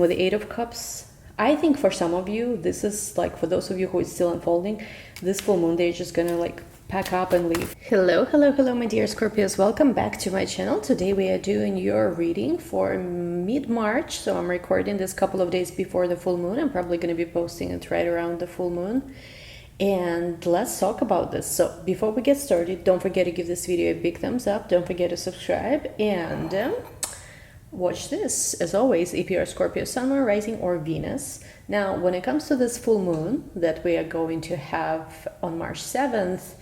With the Eight of Cups, I think for some of you, this is like, for those of you who is still unfolding, this full moon, they're just gonna like pack up and leave. Hello, my dear Scorpios. Welcome back to my channel. Today we are doing your reading for mid-March. So I'm recording this couple of days before the full moon. I'm probably gonna be posting it right around the full moon. And let's talk about this. So before we get started, don't forget to give this video a big thumbs up. Don't forget to subscribe and watch this. As always, if you're a Scorpio Sun, Moon, Rising, or Venus. Now, when it comes to this full moon that we are going to have on March 7th,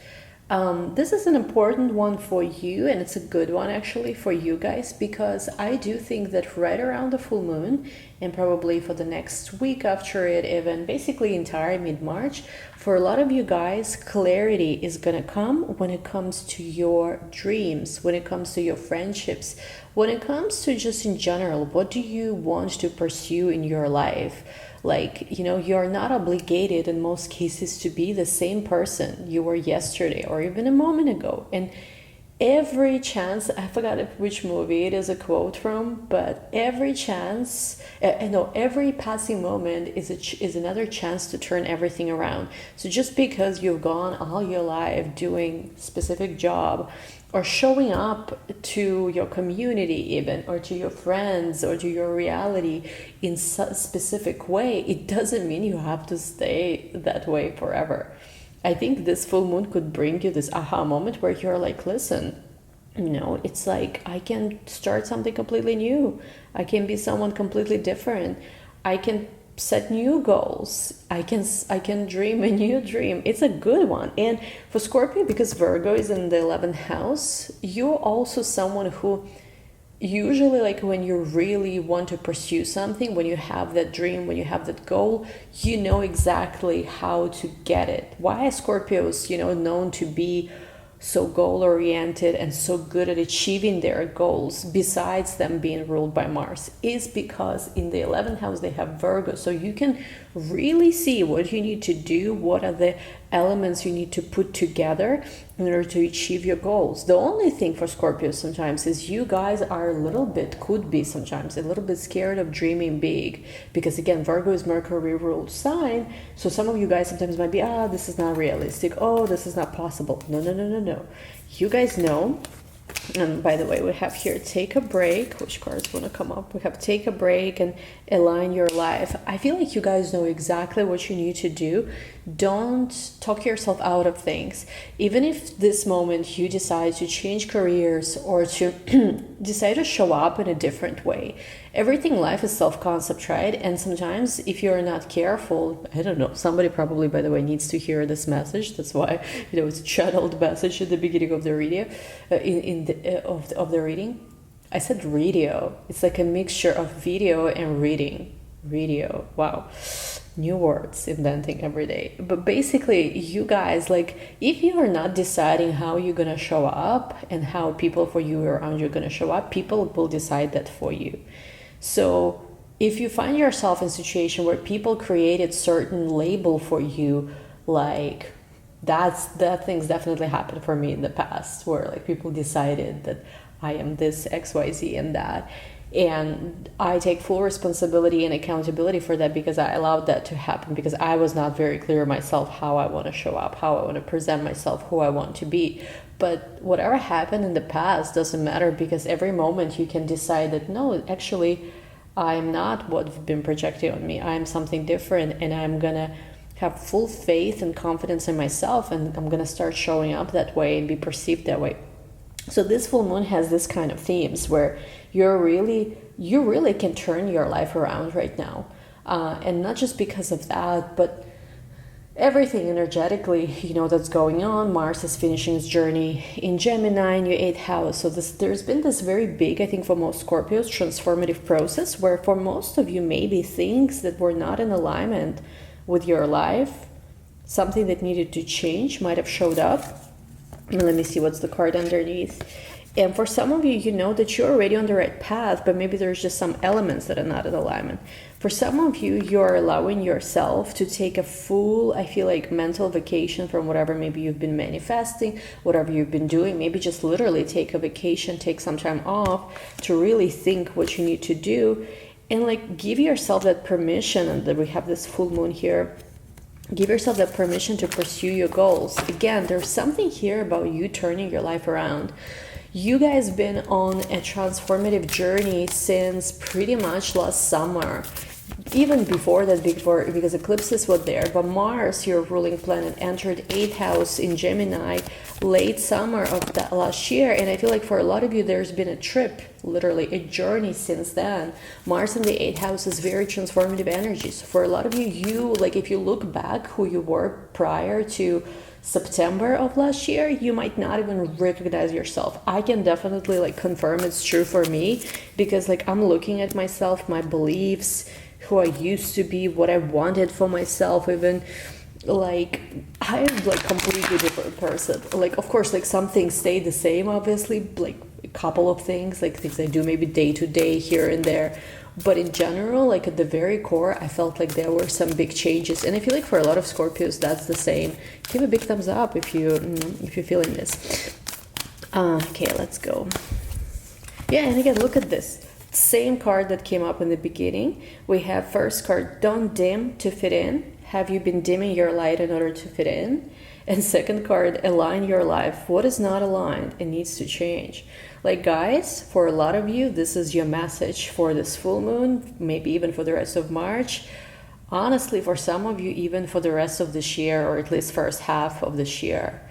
this is an important one for you, and it's a good one actually for you guys, because I do think that right around the full moon, and probably for the next week after it, even basically entire mid-March, for a lot of you guys, clarity is gonna come when it comes to your dreams, when it comes to your friendships, when it comes to just in general, what do you want to pursue in your life? Like, you know, you're not obligated in most cases to be the same person you were yesterday or even a moment ago. And every chance, I forgot which movie it is a quote from, but every chance, every passing moment is another chance to turn everything around. So just because you've gone all your life doing specific job, or showing up to your community even, or to your friends, or to your reality in a specific way, it doesn't mean you have to stay that way forever. I think this full moon could bring you this aha moment where you're like, listen, you know, it's like I can start something completely new. I can be someone completely different. I can set new goals. I can dream a new dream. It's a good one. And for Scorpio, because Virgo is in the 11th house, you're also someone who usually, like, when you really want to pursue something, when you have that dream, when you have that goal, you know exactly how to get it. Why are Scorpios, you know, known to be so goal-oriented and so good at achieving their goals, besides them being ruled by Mars, is because in the 11th house they have Virgo. So you can really see what you need to do, what are the elements you need to put together in order to achieve your goals. The only thing for Scorpio sometimes is you guys are a little bit, could be sometimes a little bit scared of dreaming big, because again, Virgo is Mercury ruled sign. So some of you guys sometimes might be, this is not realistic, this is not possible. No. You guys know. And by the way, we have here take a break. Which cards want to come up? We have take a break and align your life. I feel like you guys know exactly what you need to do. Don't talk yourself out of things. Even if this moment you decide to change careers or to decide to show up in a different way. Everything in life is self-concept, right? And sometimes if you're not careful, I don't know, somebody probably, by the way, needs to hear this message. That's why, you know, it's a channeled message at the beginning of the radio, of the reading. I said radio. It's like a mixture of video and reading. Radio. Wow. New words inventing every day. But basically, you guys, like, if you are not deciding how you're gonna show up and how people for you around you are gonna show up, people will decide that for you. So if you find yourself in a situation where people created certain label for you, like that things definitely happened for me in the past, where like people decided that I am this XYZ and that, and I take full responsibility and accountability for that, because I allowed that to happen, because I was not very clear myself how I want to show up, how I want to present myself, who I want to be. But whatever happened in the past doesn't matter, because every moment you can decide that, no, actually, I'm not what's been projected on me. I'm something different, and I'm going to have full faith and confidence in myself, and I'm going to start showing up that way and be perceived that way. So this full moon has this kind of themes where you really can turn your life around right now. And not just because of that, but everything energetically, you know, that's going on. Mars is finishing its journey in Gemini in your 8th house. So there's been this very big, I think for most Scorpios, transformative process where for most of you, maybe things that were not in alignment with your life, something that needed to change might have showed up. And let me see what's the card underneath. And for some of you, you know that you're already on the right path, but maybe there's just some elements that are not in alignment. For some of you, you're allowing yourself to take a full, I feel like, mental vacation from whatever maybe you've been manifesting, whatever you've been doing. Maybe just literally take a vacation, take some time off to really think what you need to do. And like give yourself that permission, and that we have this full moon here. Give yourself that permission to pursue your goals. Again, there's something here about you turning your life around. You guys been on a transformative journey since pretty much last summer. Even before that, because eclipses were there, but Mars, your ruling planet, entered 8th house in Gemini late summer of that last year. And I feel like for a lot of you, there's been a trip, literally a journey since then. Mars in the 8th house is very transformative energy. So for a lot of you, like if you look back who you were prior to September of last year, you might not even recognize yourself. I can definitely like confirm it's true for me, because like I'm looking at myself, my beliefs, who I used to be, what I wanted for myself, even like I'm like completely different person. Like of course like some things stay the same, obviously, like a couple of things, like things I do maybe day to day here and there, but in general, like at the very core, I felt like there were some big changes. And I feel like for a lot of Scorpios that's the same. Give a big thumbs up if you're feeling this. Okay, let's go. Yeah, and again, look at this same card that came up in the beginning. We have first card, don't dim to fit in. Have you been dimming your light in order to fit in? And second card, align your life. What is not aligned? It needs to change. Like guys, for a lot of you, this is your message for this full moon, maybe even for the rest of March. Honestly, for some of you, even for the rest of this year, or at least first half of this year.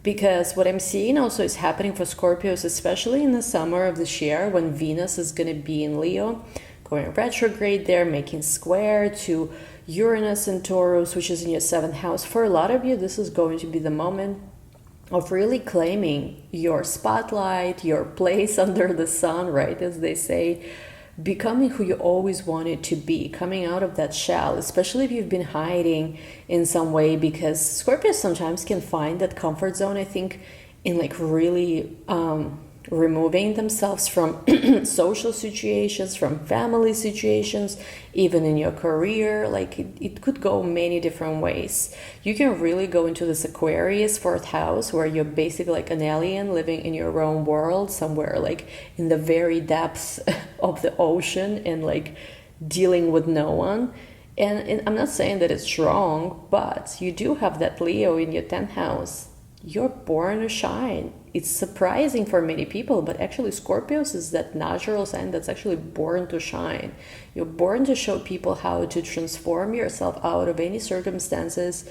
Because what I'm seeing also is happening for Scorpios, especially in the summer of this year, when Venus is going to be in Leo, going retrograde there, making square to Uranus in Taurus, which is in your 7th house. For a lot of you, this is going to be the moment of really claiming your spotlight, your place under the sun, right, as they say, becoming who you always wanted to be, coming out of that shell, especially if you've been hiding in some way, because Scorpios sometimes can find that comfort zone, I think, in like really removing themselves from social situations, from family situations, even in your career. Like it could go many different ways. You can really go into this Aquarius 4th house, where you're basically like an alien living in your own world, somewhere like in the very depths of the ocean, and like dealing with no one. And I'm not saying that it's wrong, but you do have that Leo in your 10th house. You're born to shine. It's surprising for many people, but actually Scorpios is that natural sign that's actually born to shine. You're born to show people how to transform yourself out of any circumstances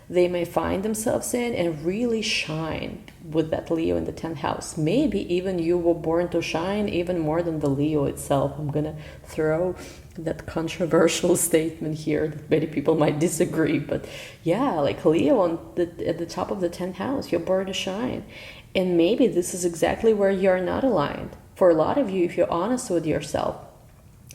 they may find themselves in, and really shine with that Leo in the 10th house. Maybe even you were born to shine even more than the Leo itself. I'm gonna throw that controversial statement here that many people might disagree, but yeah, like Leo at the top of the 10th house, you're born to shine. And maybe this is exactly where you're not aligned. For a lot of you, if you're honest with yourself,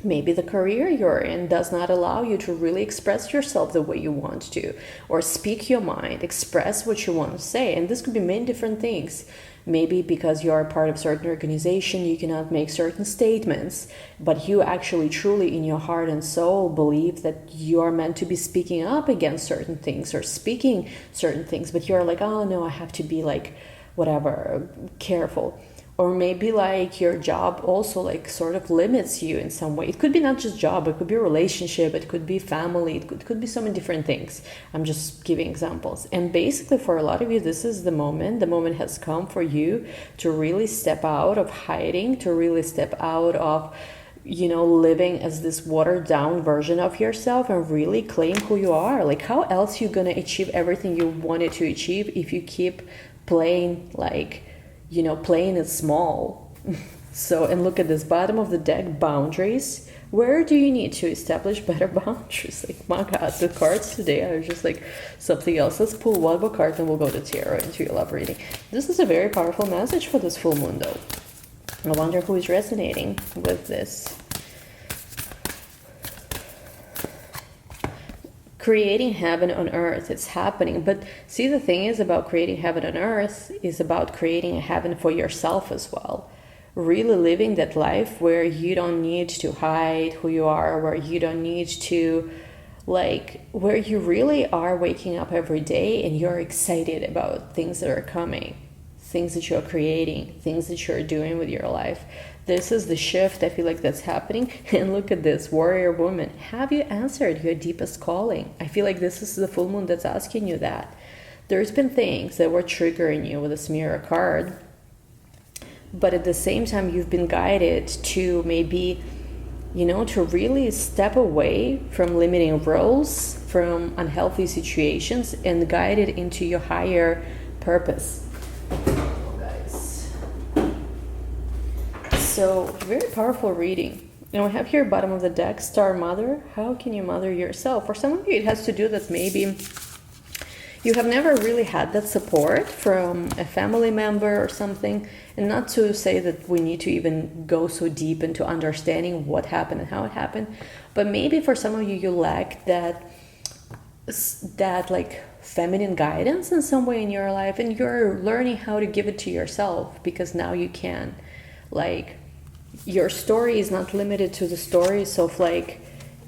maybe the career you're in does not allow you to really express yourself the way you want to, or speak your mind, express what you want to say. And this could be many different things. Maybe because you're a part of a certain organization, you cannot make certain statements, but you actually truly in your heart and soul believe that you are meant to be speaking up against certain things, or speaking certain things, but you're like, oh no, I have to be like, whatever, careful. Or maybe like your job also like sort of limits you in some way. It could be not just job, it could be a relationship, it could be family, it could be so many different things. I'm just giving examples. And basically for a lot of you, this is the moment has come for you to really step out of hiding, to really step out of, you know, living as this watered down version of yourself, and really claim who you are. Like how else you gonna achieve everything you wanted to achieve if you keep playing like, you know, playing it small. So, and look at this bottom of the deck, boundaries. Where do you need to establish better boundaries? Like, my God, the cards today are just like something else. Let's pull one more card and we'll go to tarot into your love reading. This is a very powerful message for this full moon though. I wonder who is resonating with this. Creating heaven on earth, it's happening. But see, the thing is about creating heaven on earth is about creating a heaven for yourself as well. Really living that life where you don't need to hide who you are, where you don't need to, like, where you really are waking up every day and you're excited about things that are coming, things that you're creating, things that you're doing with your life. This is the shift I feel like that's happening. And look at this, warrior woman. Have you answered your deepest calling? I feel like this is the full moon that's asking you that. There's been things that were triggering you with this mirror card, but at the same time, you've been guided to maybe, to really step away from limiting roles, from unhealthy situations, and guided into your higher purpose. Guys. So, very powerful reading. We have here, bottom of the deck, Star Mother. How can you mother yourself? For some of you, it has to do that maybe you have never really had that support from a family member or something. And not to say that we need to even go so deep into understanding what happened and how it happened, but maybe for some of you, you lack that like feminine guidance in some way in your life, and you're learning how to give it to yourself, because now you can. Like, your story is not limited to the stories of like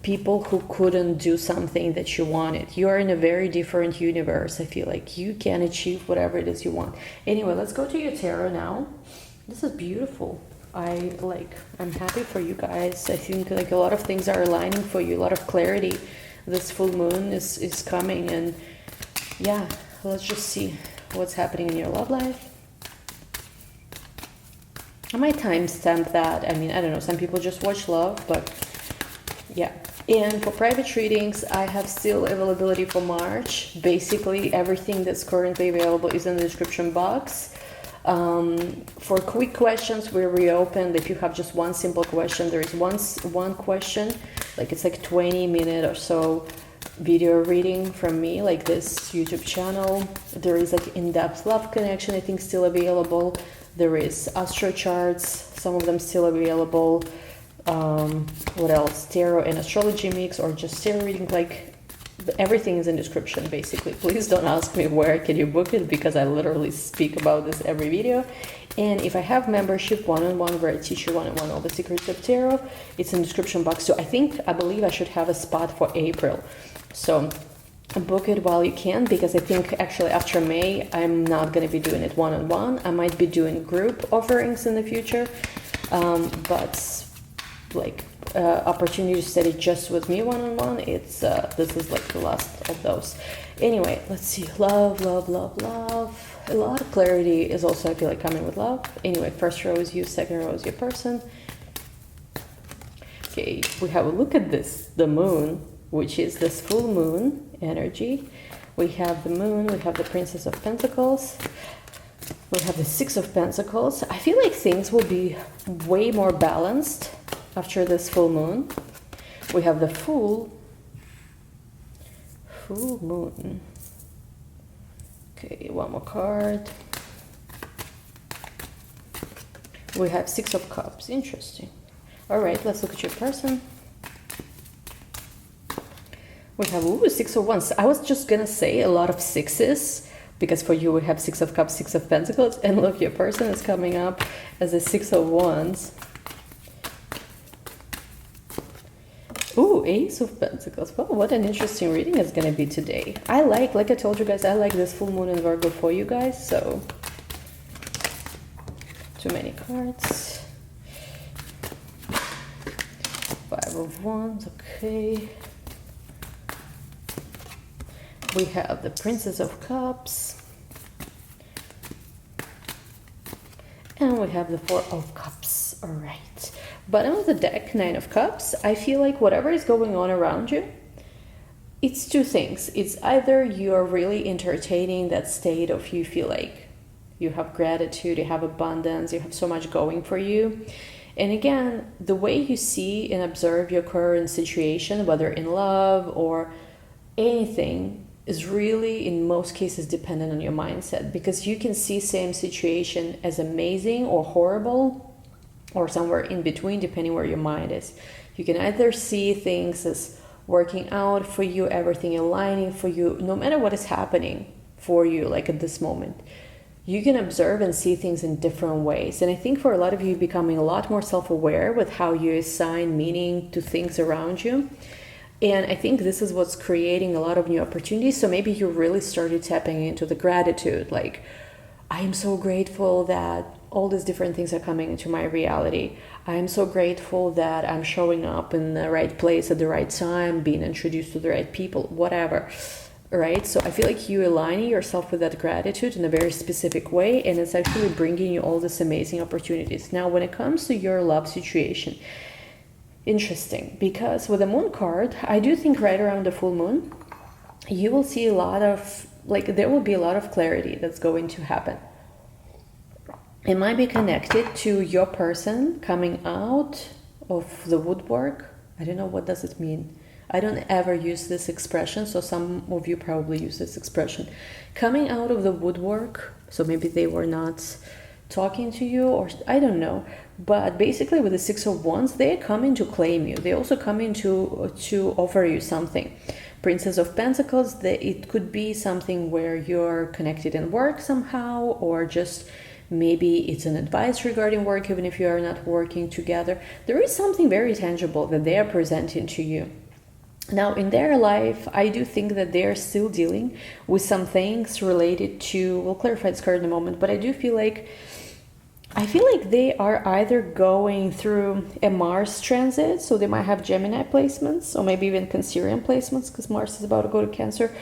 people who couldn't do something that you wanted. You are in a very different universe. I feel like you can achieve whatever it is you want. Anyway, let's go to your tarot now. This is beautiful. I'm happy for you guys. I think like a lot of things are aligning for you, a lot of clarity. This full moon is coming, and yeah, let's just see what's happening in your love life. I might timestamp that. I mean, I don't know, some people just watch love, but yeah. And for private readings, I have still availability for March. Basically, everything that's currently available is in the description box. For quick questions, we reopened. If you have just one simple question, there is one question, like it's like 20-minute or so video reading from me, like this YouTube channel. There is like in-depth love connection, I think, still available. There is Astro charts, some of them still available. What else? Tarot and astrology mix, or just tarot reading. Like, everything is in description, basically. Please don't ask me where can you book it, because I literally speak about this every video. And if I have membership one-on-one, where I teach you one-on-one all the secrets of tarot, it's in the description box. So I believe I should have a spot for April. So book it while you can, because I think actually after May, I'm not going to be doing it one-on-one. I might be doing group offerings in the future, but like opportunity to study just with me one-on-one, it's this is like the last of those. Anyway, let's see. Love. A lot of clarity is also, I feel like, coming with love. Anyway, first row is you, second row is your person. Okay, we have a look at this, the moon, which is this full moon energy. We have the moon, we have the Princess of Pentacles, we have the Six of Pentacles. I feel like things will be way more balanced after this full moon. We have the full moon. Okay, one more card. We have Six of Cups. Interesting. All right, let's look at your person. We have Six of Wands. I was just gonna say a lot of sixes, because for you we have Six of Cups, Six of Pentacles, and look, your person is coming up as a Six of Wands. Ace of Pentacles. Well, what an interesting reading it's going to be today. Like I told you guys, I like this full moon in Virgo for you guys, so too many cards. Five of Wands, okay. We have the Princess of Cups. And we have the Four of Cups, all right. Bottom of the deck, Nine of Cups. I feel like whatever is going on around you, it's two things. It's either you are really entertaining that state of you feel like you have gratitude, you have abundance, you have so much going for you. And again, the way you see and observe your current situation, whether in love or anything, is really in most cases dependent on your mindset, because you can see same situation as amazing or horrible, or somewhere in between, depending where your mind is. You can either see things as working out for you, everything aligning for you, no matter what is happening for you, like at this moment. You can observe and see things in different ways. And I think for a lot of you, becoming a lot more self-aware with how you assign meaning to things around you. And I think this is what's creating a lot of new opportunities. So maybe you really started tapping into the gratitude, like, I am so grateful that all these different things are coming into my reality. I'm so grateful that I'm showing up in the right place at the right time, being introduced to the right people, whatever, right? So I feel like you aligning yourself with that gratitude in a very specific way, and it's actually bringing you all these amazing opportunities. Now, when it comes to your love situation, interesting, because with the moon card, I do think right around the full moon, you will see a lot of, like, there will be a lot of clarity that's going to happen. It might be connected to your person coming out of the woodwork. I don't know, what does it mean? I don't ever use this expression, so some of you probably use this expression. Coming out of the woodwork, so maybe they were not talking to you, or I don't know. But basically with the Six of Wands, they're coming to claim you. They also come in to offer you something. Princess of Pentacles, it could be something where you're connected in work somehow, or just maybe it's an advice regarding work, even if you are not working together. There is something very tangible that they are presenting to you. Now, in their life, I do think that they're still dealing with some things related to, we'll clarify this card in a moment, but I feel like they are either going through a Mars transit, so they might have Gemini placements, or maybe even Cancerian placements, because Mars is about to go to Cancer.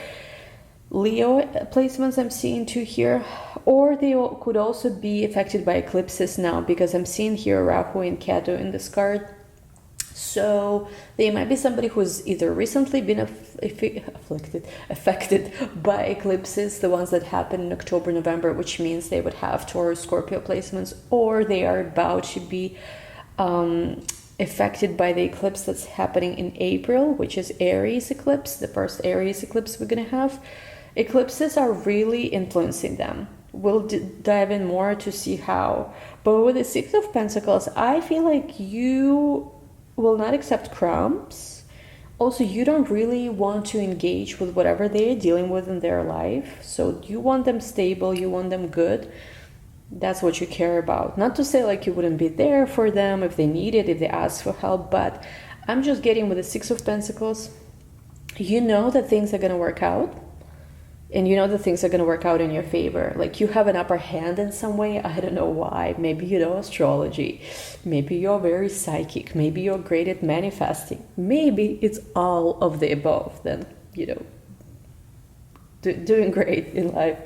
Leo placements I'm seeing too here, or they could also be affected by eclipses now, because I'm seeing here Rahu and Ketu in this card. So they might be somebody who's either recently been affected by eclipses, the ones that happen in October, November, which means they would have Taurus, Scorpio placements, or they are about to be affected by the eclipse that's happening in April, which is Aries eclipse, the first Aries eclipse we're going to have. Eclipses are really influencing them. We'll dive in more to see how. But with the Six of Pentacles, I feel like you will not accept crumbs. Also, you don't really want to engage with whatever they're dealing with in their life. So you want them stable, you want them good. That's what you care about. Not to say like you wouldn't be there for them if they need it, if they ask for help, but I'm just getting with the Six of Pentacles, you know that things are going to work out. And you know that things are going to work out in your favor. Like you have an upper hand in some way. I don't know why. Maybe you know astrology. Maybe you're very psychic. Maybe you're great at manifesting. Maybe it's all of the above. Then, doing great in life.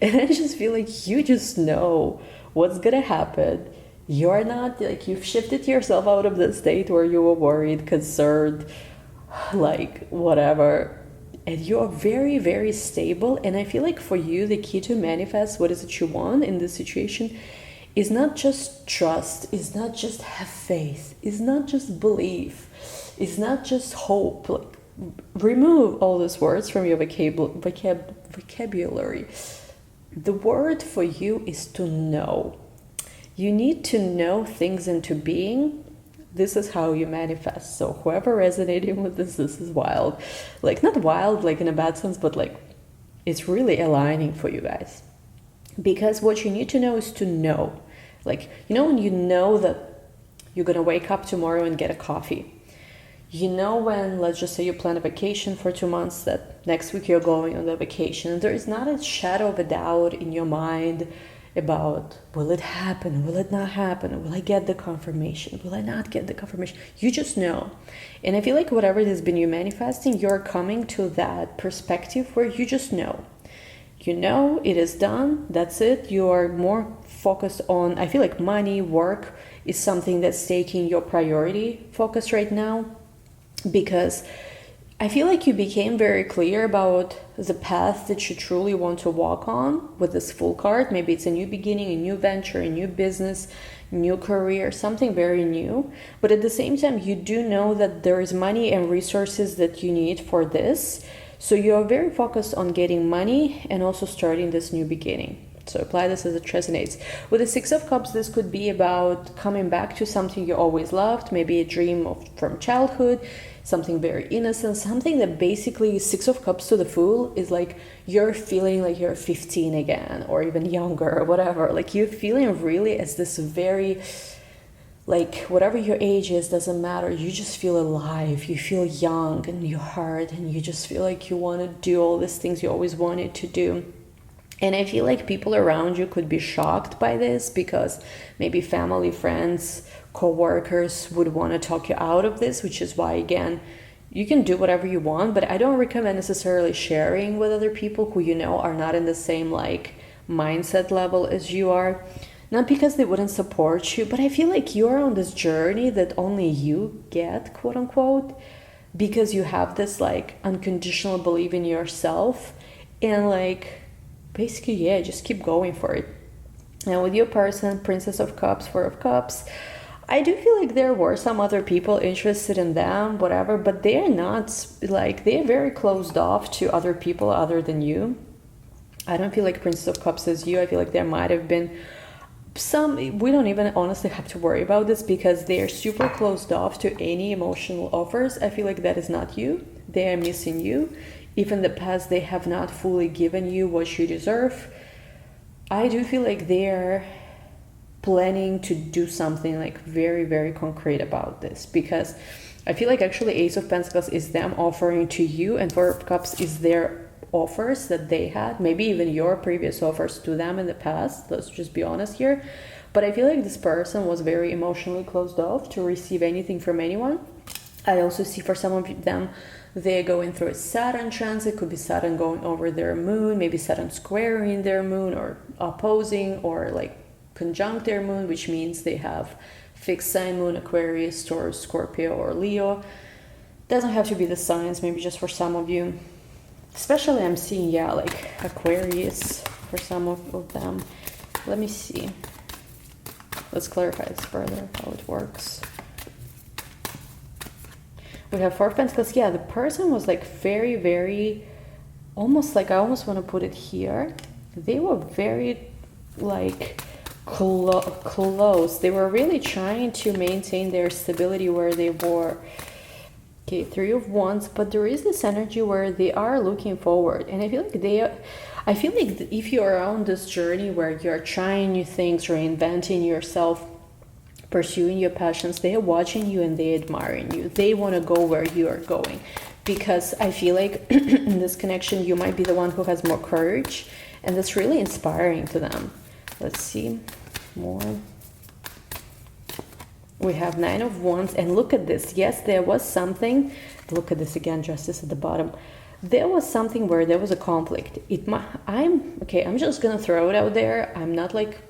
And I just feel like you just know what's going to happen. You're not, like, you've shifted yourself out of the state where you were worried, concerned, like whatever. And you're very, very stable. And I feel like for you, the key to manifest what is it you want in this situation is not just trust, is not just have faith, is not just belief, is not just hope. Like, remove all those words from your vocabulary. The word for you is to know. You need to know things into being. This is how you manifest. So whoever resonating with this is wild. Like, not wild like in a bad sense, but like it's really aligning for you guys. Because what you need to know is to know. Like, when you know that you're going to wake up tomorrow and get a coffee. When, let's just say you plan a vacation for 2 months, that next week you're going on the vacation. And there is not a shadow of a doubt in your mind about, will it happen? Will it not happen? Will I get the confirmation? Will I not get the confirmation? You just know. And I feel like whatever it has been you manifesting, you're coming to that perspective where you just know. It is done. That's it. You are more focused on, I feel like money, work is something that's taking your priority focus right now, because I feel like you became very clear about the path that you truly want to walk on with this full card. Maybe it's a new beginning, a new venture, a new business, new career, something very new. But at the same time, you do know that there is money and resources that you need for this. So you're very focused on getting money and also starting this new beginning. So apply this as it resonates. With the Six of Cups, this could be about coming back to something you always loved, maybe a dream from childhood, something very innocent, something that basically Six of Cups to the Fool is like you're feeling like you're 15 again, or even younger, or whatever. Like you're feeling really as this very, like whatever your age is, doesn't matter. You just feel alive. You feel young in your heart, and you just feel like you want to do all these things you always wanted to do. And I feel like people around you could be shocked by this, because maybe family, friends, co-workers would want to talk you out of this, which is why, again, you can do whatever you want, but I don't recommend necessarily sharing with other people who you know are not in the same like mindset level as you are. Not because they wouldn't support you, but I feel like you're on this journey that only you get, quote unquote, because you have this like unconditional belief in yourself, and like basically, yeah, just keep going for it. And with your person, Princess of Cups, Four of Cups, I do feel like there were some other people interested in them, whatever, but they're not, like, they're very closed off to other people other than you. I don't feel like Princess of Cups is you. I feel like there might have been some, we don't even honestly have to worry about this, because they're super closed off to any emotional offers. I feel like that is not you. They are missing you. If in the past they have not fully given you what you deserve, I do feel like they're planning to do something like very, very concrete about this, because I feel like actually Ace of Pentacles is them offering to you, and Four of Cups is their offers that they had, maybe even your previous offers to them in the past. Let's just be honest here. But I feel like this person was very emotionally closed off to receive anything from anyone. I also see for some of them, they're going through a Saturn transit. Could be Saturn going over their moon, maybe Saturn squaring their moon, or opposing, or like conjunct their moon, which means they have fixed sign moon, Aquarius, Taurus, Scorpio, or Leo. Doesn't have to be the signs, maybe just for some of you. Especially I'm seeing, yeah, like Aquarius for some of them. Let me see. Let's clarify this further, how it works. We have Four of Pentacles. Yeah, the person was like very, very, almost like, I almost want to put it here. They were very like close. They were really trying to maintain their stability where they were. Okay, Three of Wands, but there is this energy where they are looking forward. And I feel like I feel like if you're on this journey where you're trying new things, reinventing yourself, pursuing your passions, they are watching you and they admiring you. They want to go where you are going, because I feel like in this connection you might be the one who has more courage, and that's really inspiring to them. Let's see more. We have Nine of Wands, and look at this. Yes, there was something. Look at this again, Justice at the bottom. There was something where there was a conflict. I'm just gonna throw it out there. I'm not like,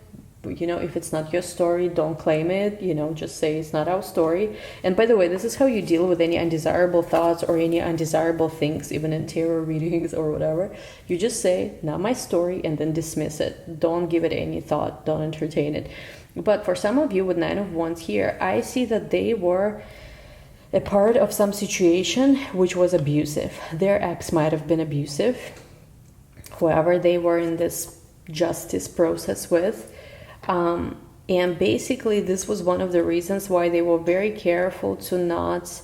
you know, if it's not your story, don't claim it, you know, just say it's not our story. And by the way, this is how you deal with any undesirable thoughts or any undesirable things, even in tarot readings or whatever. You just say, not my story, and then dismiss it. Don't give it any thought, don't entertain it. But for some of you with Nine of Wands here, I see that they were a part of some situation which was abusive. Their ex might have been abusive, whoever they were in this justice process with. And basically this was one of the reasons why they were very careful to not,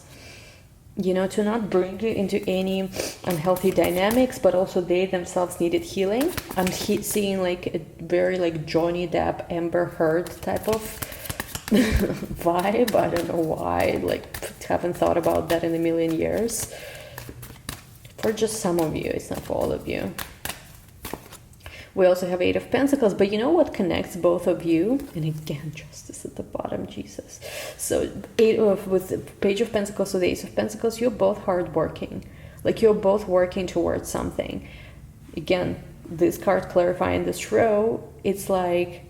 you know, to not bring you into any unhealthy dynamics, but also they themselves needed healing. I'm seeing like a very like Johnny Depp, Amber Heard type of vibe. I don't know why, like haven't thought about that in a million years. For just some of you, it's not for all of you. We also have Eight of Pentacles, but you know what connects both of you? And again, Justice at the bottom, Jesus. So with the Page of Pentacles, so the Ace of Pentacles, you're both hardworking. Like you're both working towards something. Again, this card clarifying this row, it's like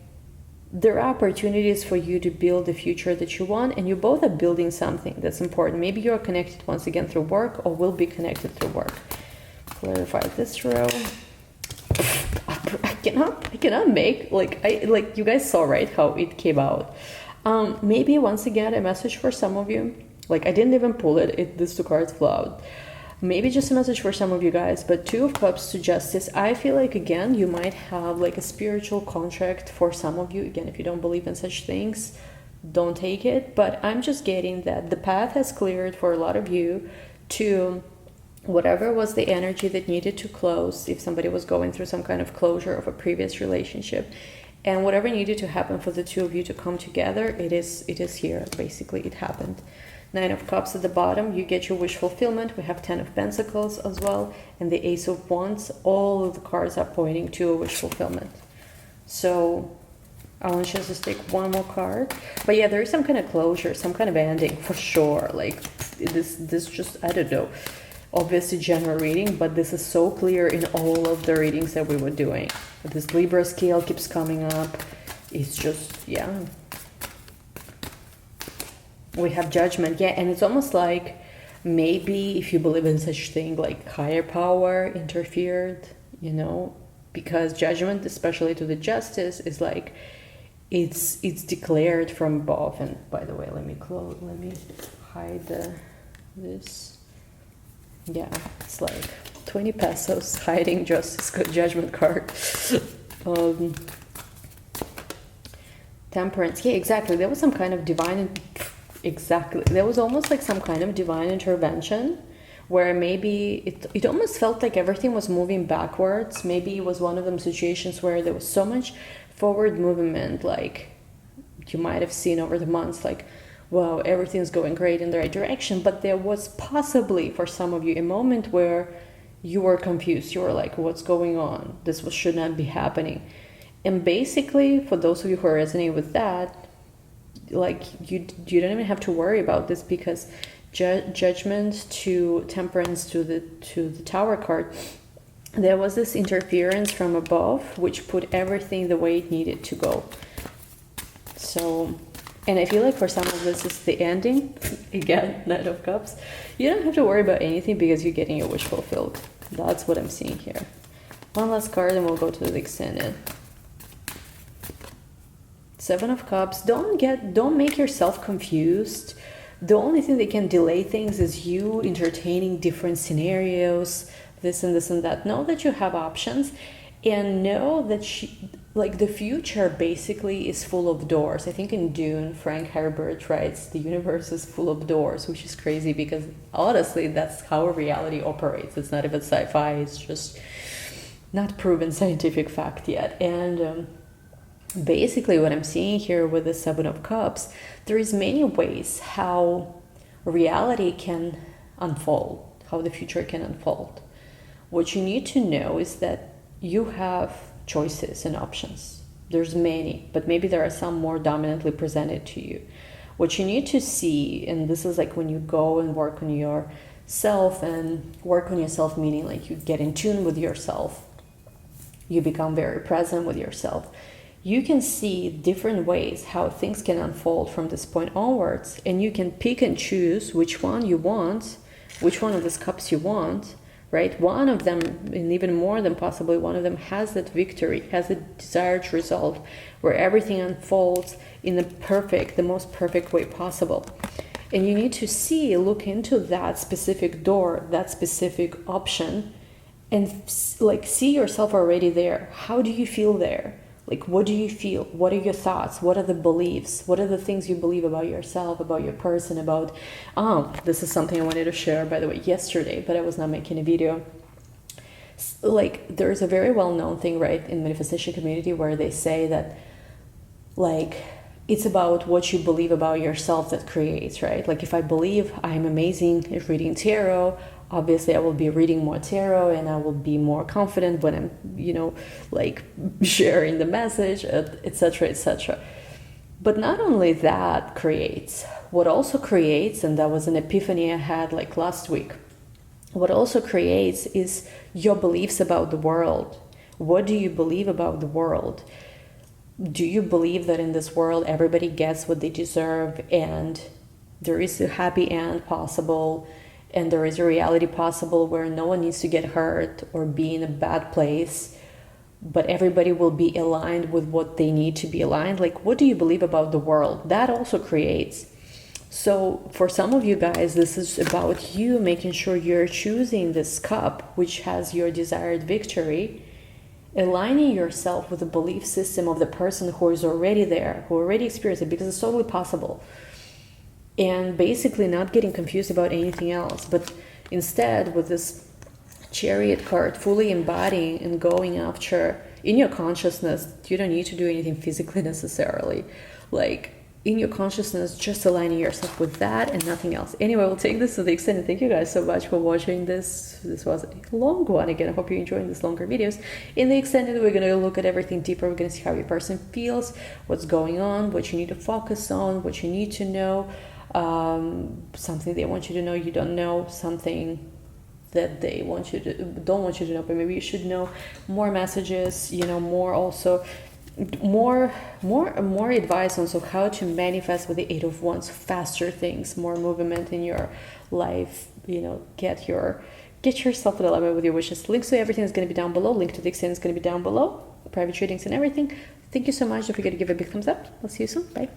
there are opportunities for you to build the future that you want, and you both are building something that's important. Maybe you're connected once again through work, or will be connected through work. Clarify this row. I cannot make, like you guys saw, right, how it came out. Maybe once again a message for some of you. Like I didn't even pull it, these two cards flew out. Maybe just a message for some of you guys. But Two of Cups to Justice, I feel like again you might have like a spiritual contract for some of you. Again, if you don't believe in such things, don't take it. But I'm just getting that the path has cleared for a lot of you to whatever was the energy that needed to close, if somebody was going through some kind of closure of a previous relationship, and whatever needed to happen for the two of you to come together, it is here. Basically, it happened. Nine of Cups at the bottom, you get your wish fulfillment. We have Ten of Pentacles as well, and the Ace of Wands. All of the cards are pointing to a wish fulfillment. So I want you to just take one more card. But yeah, there is some kind of closure, some kind of ending for sure. Like this just, I don't know, obviously general reading, but this is so clear in all of the readings that we were doing. This Libra scale keeps coming up. It's just, yeah. We have Judgment, yeah, and it's almost like maybe if you believe in such thing, like higher power interfered, you know, because Judgment, especially to the Justice, is like it's declared from above. And by the way, let me hide this. Yeah, it's like 20 pesos hiding Judgment card. Temperance, yeah, exactly. There was some kind of there was almost like some kind of divine intervention where maybe it almost felt like everything was moving backwards. Maybe it was one of them situations where there was so much forward movement, like you might have seen over the months, like, wow, everything's going great in the right direction. But there was possibly for some of you a moment where you were confused. You were like, what's going on? Should not be happening. And basically, for those of you who are resonating with that, like you don't even have to worry about this, because Judgment to Temperance to the Tower card, there was this interference from above which put everything the way it needed to go. So, and I feel like for some of this is the ending. Again, Knight of Cups. You don't have to worry about anything because you're getting your wish fulfilled. That's what I'm seeing here. One last card and we'll go to the extended. Seven of Cups. Don't make yourself confused. The only thing that can delay things is you entertaining different scenarios, this and this and that. Know that you have options, and know that the future basically is full of doors. I think in Dune, Frank Herbert writes, the universe is full of doors, which is crazy because honestly, that's how reality operates. It's not even sci-fi. It's just not proven scientific fact yet. And basically what I'm seeing here with the Seven of Cups, there is many ways how reality can unfold, how the future can unfold. What you need to know is that you have choices and options. There's many, but maybe there are some more dominantly presented to you. What you need to see, and this is like when you go and work on yourself, and work on yourself meaning like you get in tune with yourself, you become very present with yourself. You can see different ways how things can unfold from this point onwards, and you can pick and choose which one you want, which one of these cups you want, right? One of them, and even more than possibly one of them, has that victory, has a desired result where everything unfolds in the most perfect way possible. And you need to look into that specific door, that specific option, and like see yourself already there. How do you feel there? Like, what do you feel? What are your thoughts? What are the beliefs? What are the things you believe about yourself, about your person, about... this is something I wanted to share, by the way, yesterday, but I was not making a video. Like, there's a very well-known thing, right, in manifestation community where they say that, like, it's about what you believe about yourself that creates, right? Like, if I believe I'm amazing at reading tarot, obviously I will be reading more tarot and I will be more confident when I'm, like sharing the message, etc., etc. But not only that creates, what also creates, and that was an epiphany I had like last week, what also creates is your beliefs about the world. What do you believe about the world? Do you believe that in this world everybody gets what they deserve and there is a happy end possible, and there is a reality possible where no one needs to get hurt or be in a bad place, but everybody will be aligned with what they need to be aligned? Like, what do you believe about the world? That also creates. So for some of you guys, this is about you making sure you're choosing this cup, which has your desired victory, aligning yourself with the belief system of the person who is already there, who already experienced it, because it's totally possible. And basically not getting confused about anything else, but instead with this Chariot card, fully embodying and going after in your consciousness. You don't need to do anything physically necessarily. Like, in your consciousness, just aligning yourself with that and nothing else. Anyway, we'll take this to the extent. Thank you guys so much for watching this. This was a long one. Again, I hope you're enjoying these longer videos. In the extended, we're going to look at everything deeper. We're going to see how your person feels, what's going on, what you need to focus on, what you need to know, something they want you to know you don't know, something that they don't want you to know, but maybe you should know, more messages, you know, more also more advice on so how to manifest with the Eight of Wands, faster things, more movement in your life, you know, get yourself in alignment with your wishes. Links to everything is going to be down below. Link to the extent is going to be down below, private readings and everything. Thank you so much. Don't forget to give a big thumbs up. I'll see you soon. Bye.